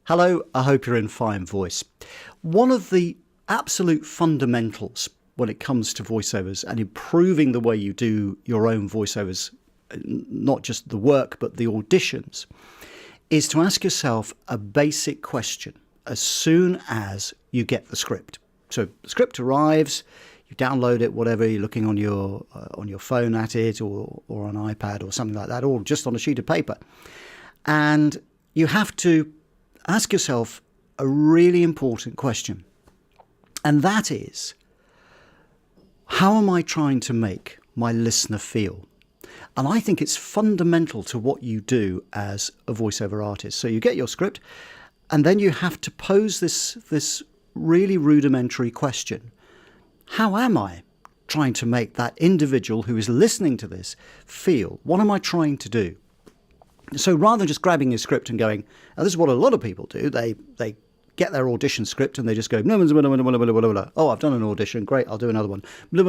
Hello, I hope you're in fine voice. One of the absolute fundamentals when it comes to voiceovers and improving the way you do your own voiceovers, not just the work, but the auditions, is to ask yourself a basic question as soon as you get the script. So the script arrives, you download it, whatever, you're looking on your phone at it or on an iPad or something like that, or just on a sheet of paper. And you have to ask yourself a really important question. And that is, how am I trying to make my listener feel? And I think it's fundamental to what you do as a voiceover artist. So you get your script, and then you have to pose this really rudimentary question. How am I trying to make that individual who is listening to this feel? What am I trying to do? So rather than just grabbing your script and going, and this is what a lot of people do, they get their audition script and they just go, oh, I've done an audition, great, I'll do another one, and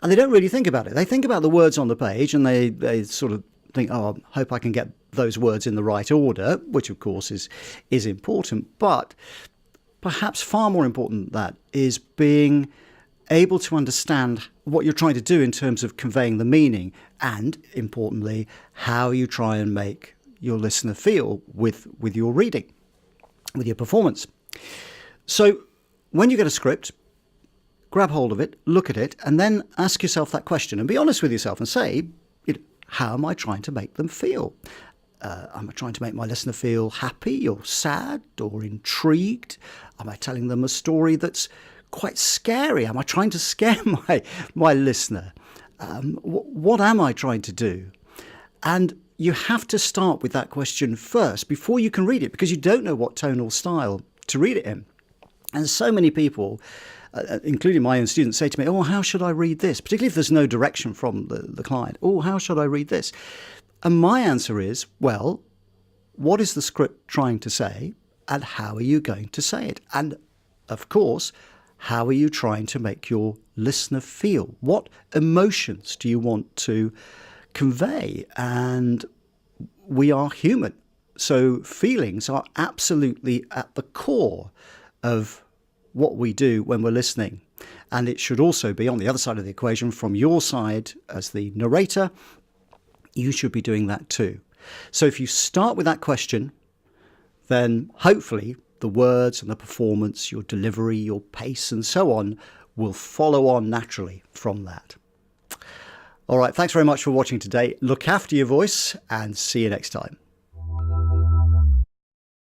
they don't really think about it. They think about the words on the page and they sort of think, oh, I hope I can get those words in the right order, which of course is important, but perhaps far more important than that is being able to understand what you're trying to do in terms of conveying the meaning and, importantly, how you try and make your listener feel with your reading, with your performance. So when you get a script, grab hold of it, look at it, and then ask yourself that question and be honest with yourself and say, how am I trying to make them feel? Am I trying to make my listener feel happy or sad or intrigued? Am I telling them a story that's quite scary? Am I trying to scare my listener? What am I trying to do? And you have to start with that question first before you can read it, because you don't know what tonal style to read it in. And so many people, including my own students, say to me, oh, how should I read this? Particularly if there's no direction from the client. Oh, how should I read this? And my answer is, well, what is the script trying to say and how are you going to say it? And of course, how are you trying to make your listener feel? What emotions do you want to convey? And we are human, so feelings are absolutely at the core of what we do when we're listening. And it should also be on the other side of the equation from your side as the narrator. You should be doing that too. So if you start with that question, then hopefully the words and the performance, your delivery, your pace and so on will follow on naturally from that. All right, thanks very much for watching today. Look after your voice and see you next time.